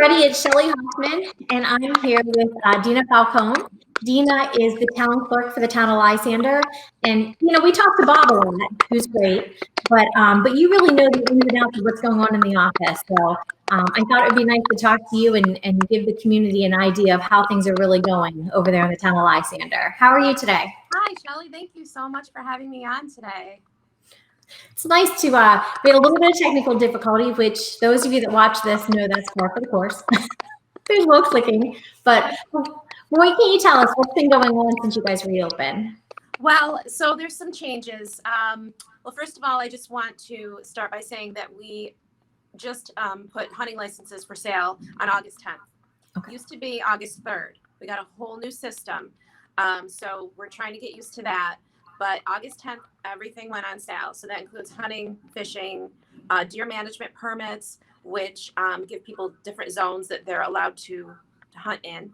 everybody, it's Shelley Hoffman, and I'm here with Dina Falcone. Dina is the town clerk for the town of Lysander, and we talked to Bob a lot, who's great, but you really know the ins and outs of what's going on in the office. So I thought it would be nice to talk to you and give the community an idea of how things are really going over there in the town of Lysander. How are you today? Hi, Shelley. Thank you so much for having me on today. It's nice to, we had a little bit of technical difficulty, which those of you that watch this know that's par for the course. There's a little clicking, but what can you tell us? What's been going on since you guys reopened? Well, so there's some changes. Well, first of all, I just want to start by saying that we just put hunting licenses for sale on August 10th. Okay. Used to be August 3rd. We got a whole new system. So we're trying to get used to that. But August 10th, everything went on sale. So that includes hunting, fishing, deer management permits, which give people different zones that they're allowed to hunt in.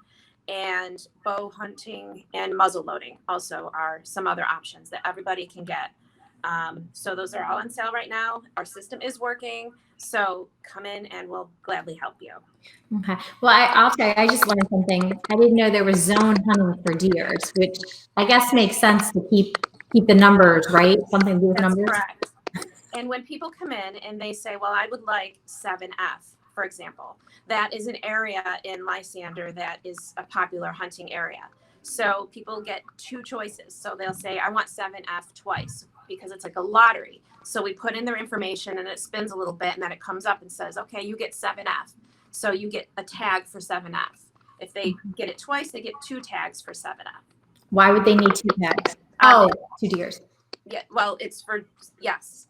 And bow hunting and muzzle loading also are some other options that everybody can get. So those are all on sale right now. Our system is working. So come in and we'll gladly help you. Okay. Well, I'll tell you, I just learned something. I didn't know there was zone hunting for deers, which I guess makes sense to keep the numbers, right? Something to do with That's numbers. Correct. And when people come in and they say, well, I would like 7F, for example, that is an area in Lysander that is a popular hunting area. So people get two choices. So they'll say, I want 7F twice because it's like a lottery. So we put in their information and it spins a little bit and then it comes up and says, okay, you get 7F. So you get a tag for 7F. If they get it twice, they get 2 tags for 7F. Why would they need 2 tags? Oh, 2 deers. Yeah, well, it's for, yes.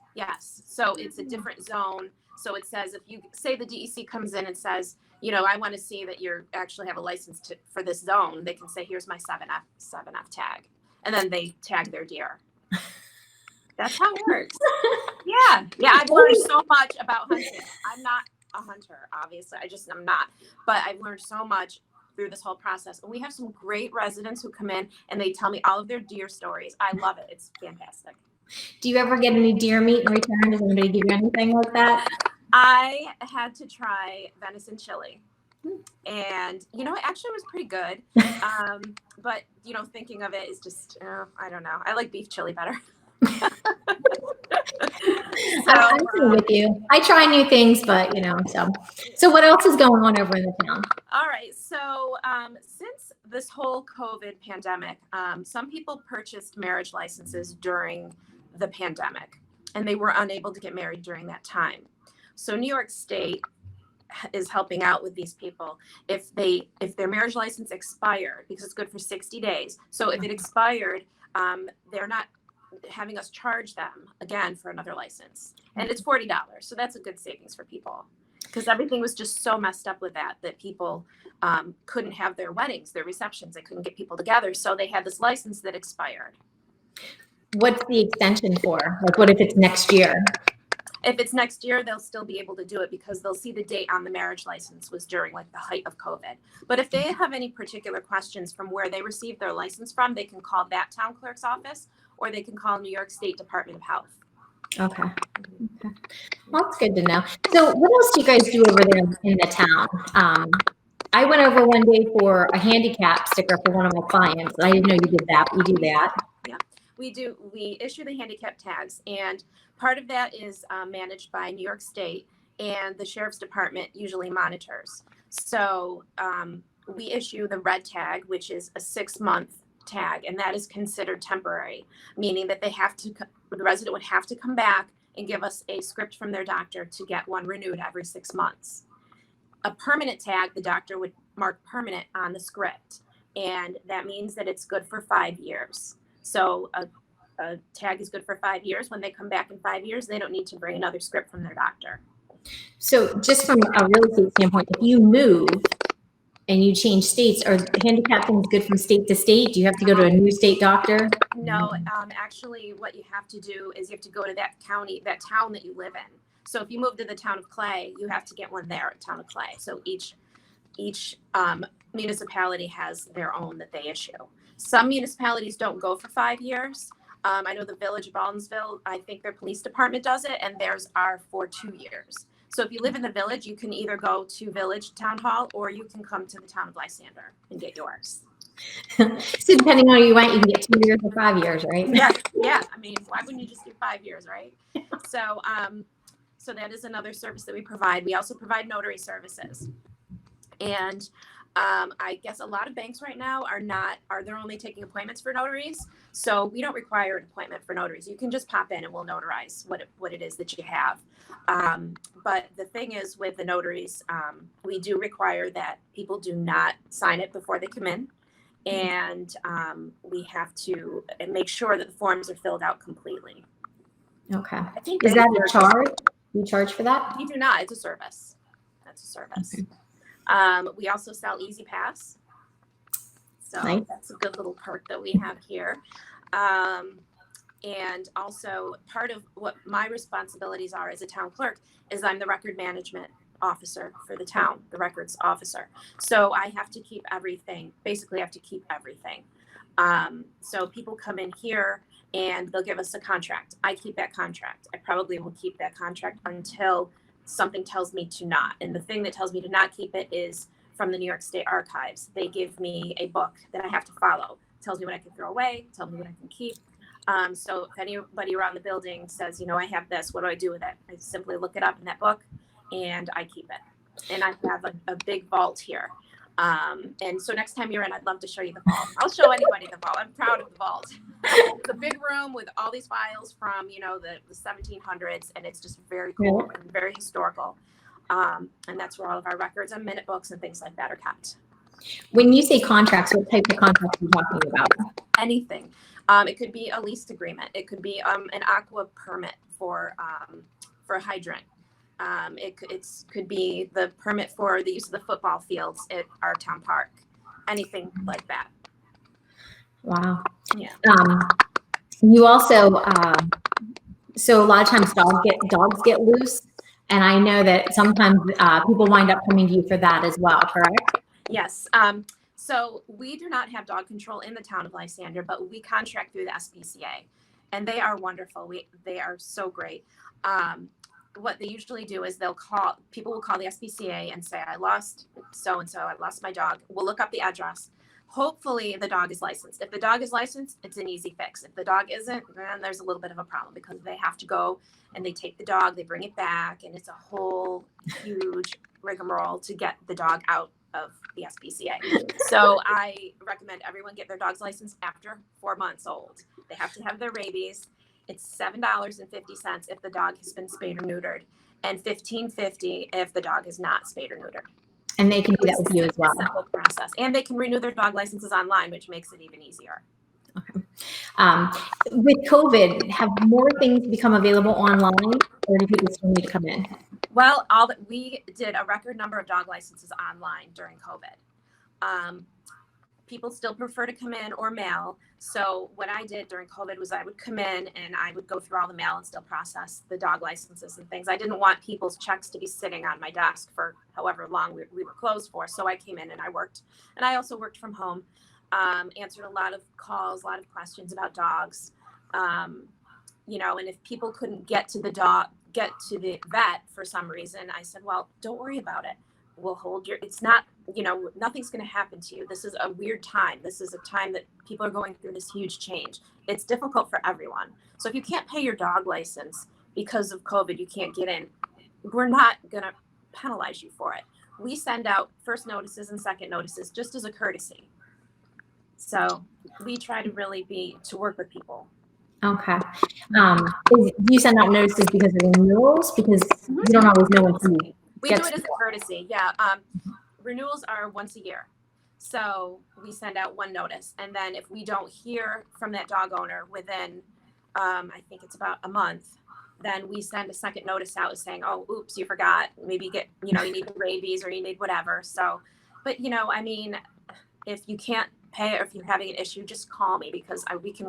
So it's a different zone. So it says, if you say the DEC comes in and says, I want to see that you actually have a license for this zone, they can say, here's my 7F tag. And then they tag their deer. That's how it works. Yeah, I've learned so much about hunting. I'm not a hunter, obviously. I'm not. But I've learned so much through this whole process. And we have some great residents who come in and they tell me all of their deer stories. I love it. It's fantastic. Do you ever get any deer meat in return? Does anybody give you anything like that? I had to try venison chili. And, it actually was pretty good. But, thinking of it is just, I don't know. I like beef chili better. I'm with you. I try new things, but so what else is going on over in the town? All right. So since this whole COVID pandemic, some people purchased marriage licenses during the pandemic and they were unable to get married during that time. So New York State is helping out with these people if their marriage license expired, because it's good for 60 days. So if it expired, they're not having us charge them again for another license, and it's $40. So that's a good savings for people, because everything was just so messed up with that people couldn't have their weddings, their receptions. They couldn't get people together. So they had this license that expired. What's the extension for? Like, what if it's next year? If it's next year, they'll still be able to do it because they'll see the date on the marriage license was during like the height of COVID. But if they have any particular questions from where they received their license from, they can call that town clerk's office, or they can call New York State Department of Health. Okay. Well, that's good to know. So what else do you guys do over there in the town? I went over one day for a handicap sticker for one of my clients. I didn't know you did that. We do that. Yeah, we do. We issue the handicap tags, and part of that is managed by New York State, and the Sheriff's Department usually monitors. So we issue the red tag, which is a 6-month tag, and that is considered temporary, meaning that the resident would have to come back and give us a script from their doctor to get one renewed every 6 months. A permanent tag, the doctor would mark permanent on the script, and that means that it's good for 5 years. So a tag is good for 5 years. When they come back in 5 years, they don't need to bring another script from their doctor. So just from a real estate standpoint, if you move and you change states, are handicap things good from state to state? Do you have to go to a new state doctor? No, actually what you have to do is you have to go to that county, that town that you live in. So if you move to the town of Clay, you have to get one there at town of Clay. So each municipality has their own that they issue. Some municipalities don't go for 5 years. I know the Village of Baldwinsville, I think their police department does it, and theirs are for 2 years. So if you live in the village, you can either go to Village Town Hall or you can come to the town of Lysander and get yours. So depending on who you want, you can get 2 years or 5 years, right? Yeah. I mean, why wouldn't you just do 5 years, right? So, so that is another service that we provide. We also provide notary services, and I guess a lot of banks right now they're only taking appointments for notaries. So we don't require an appointment for notaries. You can just pop in and we'll notarize what it is that you have. But the thing is with the notaries, we do require that people do not sign it before they come in. And we have to make sure that the forms are filled out completely. Okay. I think Is that a charge? You charge for that? We do not. It's a service. That's a service. Okay. We also sell Easy Pass. So Nice. that's a good little perk that we have here. And also part of what my responsibilities are as a town clerk is I'm the record management officer for the town, the records officer. So I have to keep everything, basically I have to keep everything. So people come in here and they'll give us a contract. I keep that contract. I probably will keep that contract until something tells me to not. And the thing that tells me to not keep it is from the New York State Archives. They give me a book that I have to follow. It tells me what I can throw away, tells me what I can keep. So if anybody around the building says, you know, I have this, what do I do with it? I simply look it up in that book and I keep it. And I have a big vault here. And so next time you're in, I'd love to show you the vault. I'll show anybody the vault. I'm proud of the vault. It's a big room with all these files from, you know, the 1700s, and it's just very cool and very historical. And that's where all of our records and minute books and things like that are kept. When you say contracts, what type of contracts are you talking about? Anything. It could be a lease agreement. It could be an aqua permit for a hydrant. It could be the permit for the use of the football fields at our town park. Anything like that. Wow. Yeah. You also, so a lot of times dogs get loose, and I know that sometimes people wind up coming to you for that as well, correct? Yes. So we do not have dog control in the town of Lysander, but we contract through the SPCA, and they are wonderful. They are so great. What they usually do is people will call the SPCA and say, I lost so-and-so, I lost my dog. We'll look up the address. Hopefully the dog is licensed. If the dog is licensed, it's an easy fix. If the dog isn't, then there's a little bit of a problem because they have to go and they take the dog, they bring it back, and it's a whole huge rigmarole to get the dog out of the SPCA. So I recommend everyone get their dog's license after 4 months old. They have to have their rabies. It's $7.50 if the dog has been spayed or neutered, and $15.50 if the dog is not spayed or neutered. And they can do that with you as well. Simple process, and they can renew their dog licenses online, which makes it even easier. Okay. With COVID, have more things become available online, or do people still need to come in? Well, we did a record number of dog licenses online during COVID. People still prefer to come in or mail. So what I did during COVID was I would come in and I would go through all the mail and still process the dog licenses and things. I didn't want people's checks to be sitting on my desk for however long we were closed for. So I came in and I worked, and I also worked from home, answered a lot of calls, a lot of questions about dogs. You know, and if people couldn't get to the vet for some reason, I said, well, don't worry about it. We'll hold it's not, you know, nothing's going to happen to you. This is a weird time. This is a time that people are going through this huge change. It's difficult for everyone. So if you can't pay your dog license because of COVID, you can't get in, we're not going to penalize you for it. We send out first notices and second notices just as a courtesy. So we try to really to work with people. Okay. Do you send out notices because of renewals? Because you don't always know when to. We do it as a courtesy. Yeah. Renewals are once a year. So we send out one notice. And then if we don't hear from that dog owner within, I think it's about a month, then we send a second notice out saying, oh, oops, you forgot. Maybe you need the rabies or you need whatever. So, but, you know, I mean, if you can't pay or if you're having an issue, just call me because we can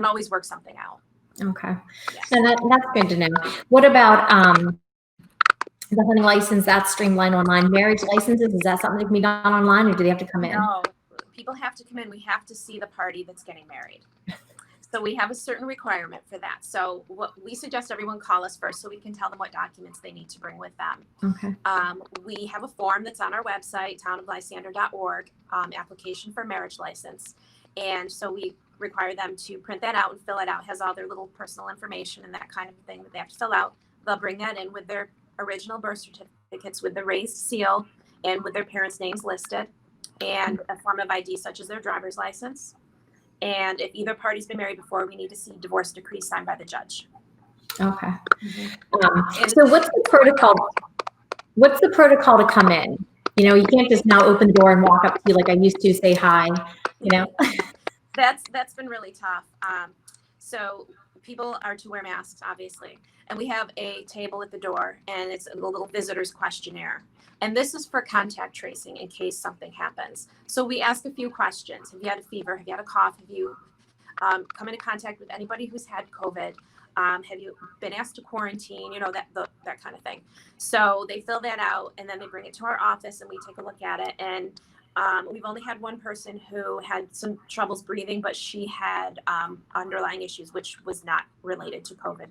always work something out. Okay. Yeah. So that's good to know. What about the hunting license? That's streamlined online. Marriage licenses, is that something that can be done online, or do they have to come in? No, people have to come in. We have to see the party that's getting married. So we have a certain requirement for that. So what we suggest everyone call us first so we can tell them what documents they need to bring with them. Okay. We have a form that's on our website, townoflysander.org, application for marriage license. And so we require them to print that out and fill it out. It has all their little personal information and that kind of thing that they have to fill out. They'll bring that in with their original birth certificates with the raised seal and with their parents' names listed, and a form of ID such as their driver's license. And if either party's been married before, we need to see divorce decree signed by the judge. Okay. So what's the protocol? What's the protocol to come in? You know, you can't just now open the door and walk up to you like I used to, say hi, you know? That's been really tough. So people are to wear masks, obviously. And we have a table at the door, and it's a little visitor's questionnaire. And this is for contact tracing in case something happens. So we ask a few questions. Have you had a fever? Have you had a cough? Have you come into contact with anybody who's had COVID? Have you been asked to quarantine? You know, that kind of thing. So they fill that out, and then they bring it to our office, and we take a look at it. And we've only had one person who had some troubles breathing, but she had underlying issues, which was not related to COVID.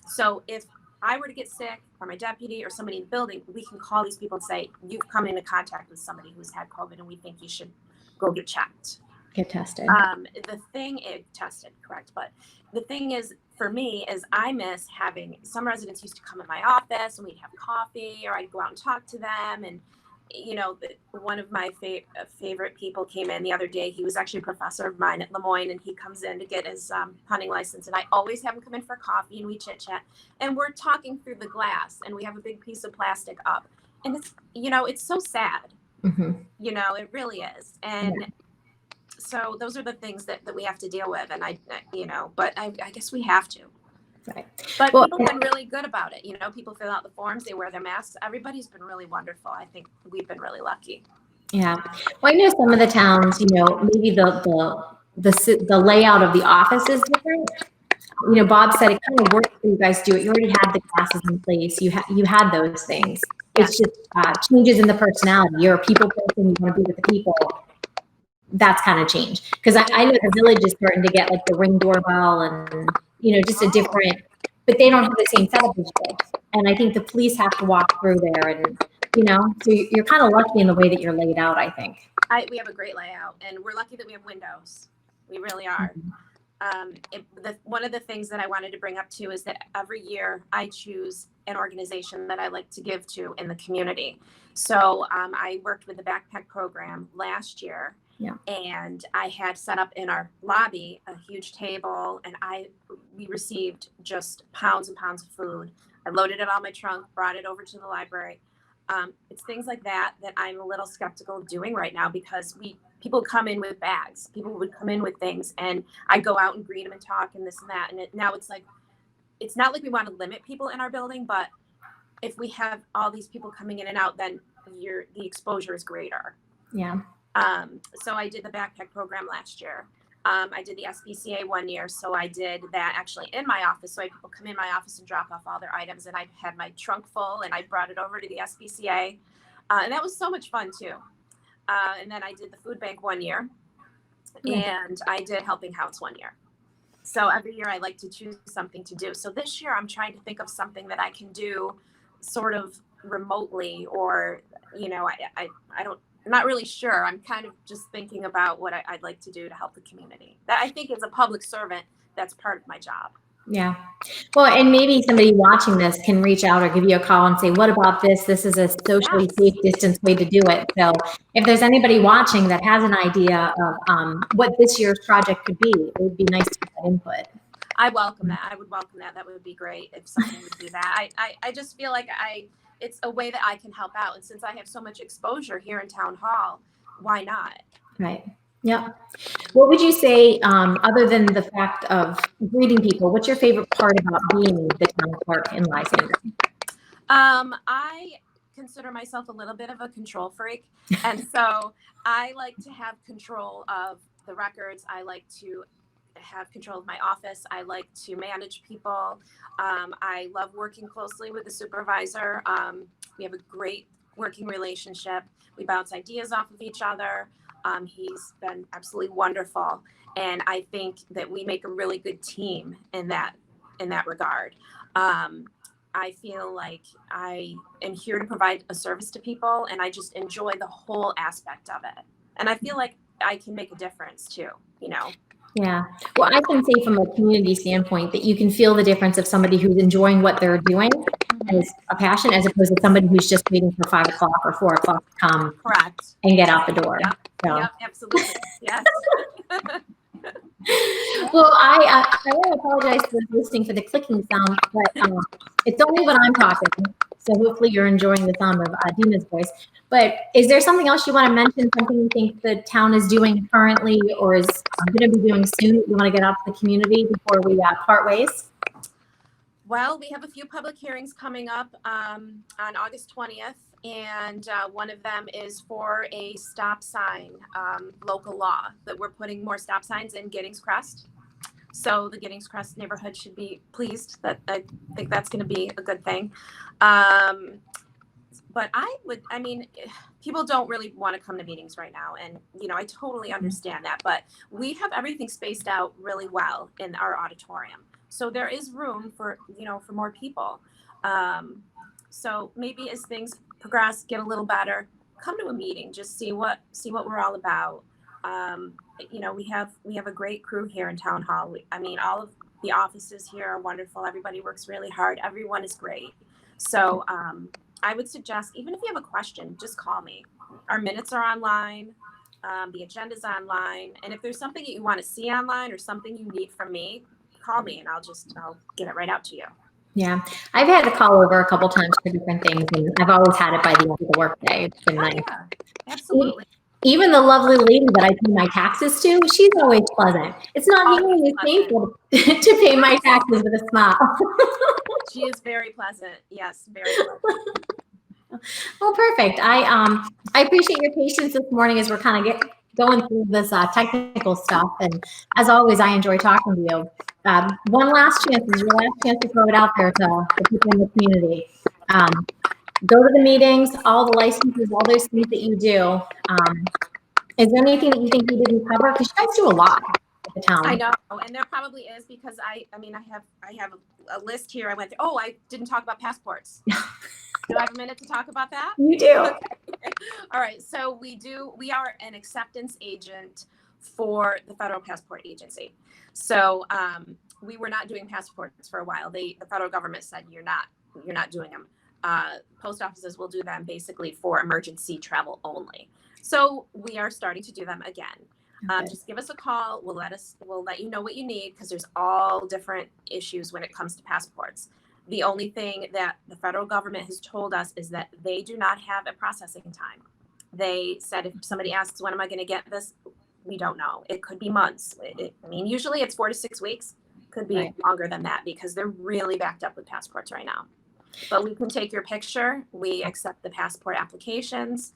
So if I were to get sick, or my deputy or somebody in the building, we can call these people and say, you've come into contact with somebody who's had COVID and we think you should go get checked. Get tested. Tested, correct. But the thing is, for me, is I miss having, some residents used to come in my office and we'd have coffee, or I'd go out and talk to them. And, you know, one of my favorite people came in the other day. He was actually a professor of mine at Lemoyne, and he comes in to get his hunting license. And I always have him come in for coffee, and we chit chat, and we're talking through the glass, and we have a big piece of plastic up. And it's, you know, it's so sad. Mm-hmm. You know, it really is. And so those are the things that we have to deal with. And I guess we have to. Right. But people have been really good about it. You know, people fill out the forms, they wear their masks. Everybody's been really wonderful. I think we've been really lucky. Yeah. Well, I know some of the towns, you know, maybe the layout of the office is different. You know, Bob said it kind of worked for you guys to do it. You already had the classes in place. You had those things. It's just changes in the personality. You're a people person. You want to be with the people. That's kind of changed, because I know the village is starting to get like the Ring doorbell and, you know, just a different, but they don't have the same setup as you. And I think the police have to walk through there, and, you know, so you're kind of lucky in the way that you're laid out, I think. We have a great layout, and we're lucky that we have windows. We really are. One of the things that I wanted to bring up too is that every year I choose an organization that I like to give to in the community. So I worked with the backpack program last year. Yeah. And I had set up in our lobby a huge table, and we received just pounds and pounds of food. I loaded it on my trunk, brought it over to the library. It's things like that I'm a little skeptical of doing right now, because people come in with bags. People would come in with things, and I go out and greet them and talk and this and that. And now it's like, it's not like we want to limit people in our building, but if we have all these people coming in and out, then the exposure is greater. Yeah. So I did the backpack program last year. I did the SPCA one year. So I did that actually in my office. So I had people come in my office and drop off all their items, and I had my trunk full, and I brought it over to the SPCA. And that was so much fun too. And then I did the food bank one year, and I did Helping House one year. So every year I like to choose something to do. So this year I'm trying to think of something that I can do sort of remotely, or, you know, I'm not really sure. I'm kind of just thinking about what I'd like to do to help the community. That I think, as a public servant, that's part of my job. Yeah. Well, and maybe somebody watching this can reach out or give you a call and say, what about this? This is a socially safe distance way to do it. So if there's anybody watching that has an idea of what this year's project could be, it would be nice to get that input. I welcome that. I would welcome that. That would be great if someone would do that. I just feel like it's a way that I can help out. And since I have so much exposure here in Town Hall, why not? Right. Yeah. What would you say, other than the fact of greeting people, what's your favorite part about being the town clerk in Lysander? I consider myself a little bit of a control freak. And so I like to have control of the records. I like to have control of my office. I like to manage people. I love working closely with the supervisor. We have a great working relationship. We bounce ideas off of each other. He's been absolutely wonderful, and I think that we make a really good team in that regard. I feel like I am here to provide a service to people, and I just enjoy the whole aspect of it. And I feel like I can make a difference too, you know. Yeah. Well, I can say from a community standpoint that you can feel the difference of somebody who's enjoying what they're doing as a passion, as opposed to somebody who's just waiting for 5 o'clock or 4 o'clock to come Correct. and get out the door. Yep. So. Yep. Absolutely. Yes. Well, I want to apologize for listening for the clicking sound, but it's only when I'm talking. So hopefully you're enjoying the sound of Dina's voice. But is there something else you want to mention, something you think the town is doing currently or is going to be doing soon that you want to get out to the community before we part ways? Well, we have a few public hearings coming up on August 20th, and one of them is for a stop sign local law that we're putting more stop signs in Giddings Crest. So the Giddings Crest neighborhood should be pleased. That I think that's going to be a good thing. But people don't really want to come to meetings right now. And, I totally understand that. But we have everything spaced out really well in our auditorium. So there is room for more people. So maybe as things progress, get a little better, come to a meeting, just see what we're all about. We have a great crew here in Town Hall. All of the offices here are wonderful. Everybody works really hard. Everyone is great. So I would suggest, even if you have a question, just call me. Our minutes are online. The agenda's online. And if there's something that you want to see online or something you need from me, call me and I'll get it right out to you. Yeah, I've had to call over a couple times for different things, and I've always had it by the end of the workday. It's been nice. Yeah, absolutely. Even the lovely lady that I pay my taxes to, she's always pleasant. It's not nearly as painful to pay my taxes with a smile. She is very pleasant. Yes, very pleasant. Well, perfect. I appreciate your patience this morning as we're kind of going through this technical stuff. And as always, I enjoy talking to you. One last chance, this is your last chance to throw it out there to people in the community. Go to the meetings, all the licenses, all those things that you do. Is there anything that you think we didn't cover? Because you guys do a lot at the town. I know, and there probably is, because I have a list here. I went through. Oh, I didn't talk about passports. Do I have a minute to talk about that? You do. Okay. All right. So we are an acceptance agent for the Federal Passport Agency. So we were not doing passports for a while. The federal government said you're not doing them. Post offices will do them basically for emergency travel only. So we are starting to do them again. Okay. Just give us a call. We'll let you know what you need, because there's all different issues when it comes to passports. The only thing that the federal government has told us is that they do not have a processing time. They said if somebody asks, when am I going to get this? We don't know. It could be months. Usually it's 4 to 6 weeks. Could be longer than that, because they're really backed up with passports right now. But we can take your picture. We accept the passport applications.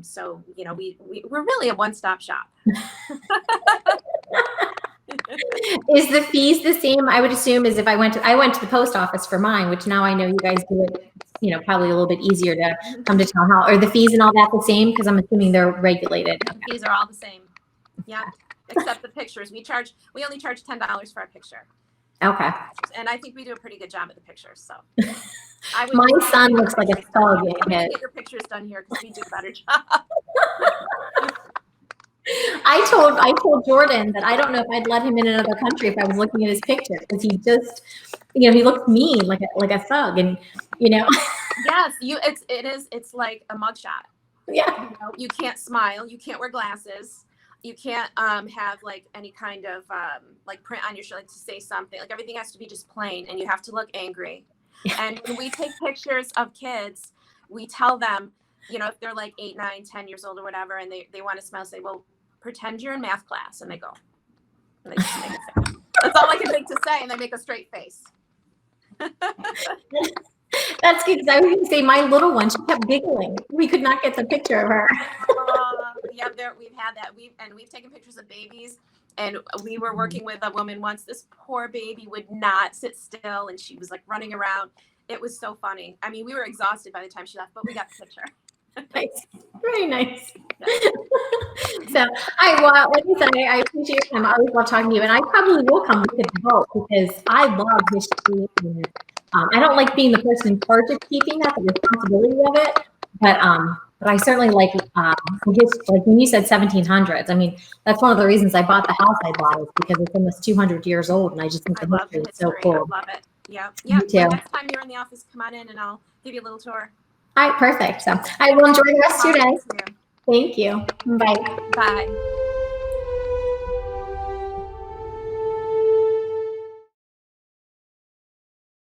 So, we're really a one-stop shop. Is the fees the same? I would assume as if I went to the post office for mine, which now I know you guys do it, probably a little bit easier to come to Town Hall. Are the fees and all that the same? Because I'm assuming they're regulated. The fees are all the same. Yeah, except the pictures. We only charge $10 for our picture. Okay. And I think we do a pretty good job at the pictures. So my son looks like a thug. Get your pictures done here, because we do a better job. I told Jordan that I don't know if I'd let him in another country if I was looking at his picture, because he just, he looks mean, like a thug, and Yes, it's like a mugshot. Yeah. You can't smile, you can't wear glasses, you can't have like any kind of like print on your shirt, like to say something. Like everything has to be just plain, and you have to look angry. And when we take pictures of kids, we tell them, if they're like 8, 9, 10 years old or whatever, and they want to smile, say, well, pretend you're in math class. And they go. And they just make a face. That's all I can think to say. And they make a straight face. That's good, because I was going to say my little one, she kept giggling. We could not get the picture of her. Yeah, we've had that. We've taken pictures of babies. And we were working with a woman once. This poor baby would not sit still, and she was like running around. It was so funny. We were exhausted by the time she left, but we got the picture. Nice. Very nice. So, well, like I said, I appreciate your time. I always love talking to you, and I probably will come look at the vault because I love history. And, I don't like being the person in charge of keeping that, the responsibility of it, but I certainly like like when you said 1700s. I mean, that's one of the reasons I bought the house I bought is because it's almost 200 years old, and I just think I the love history the is so history. cool. I love it. Yeah. Yeah. Me too. Well, next time you're in the office, come on in and I'll give you a little tour. All right, perfect. So I will enjoy the rest of your day. Thank you. Bye. Bye.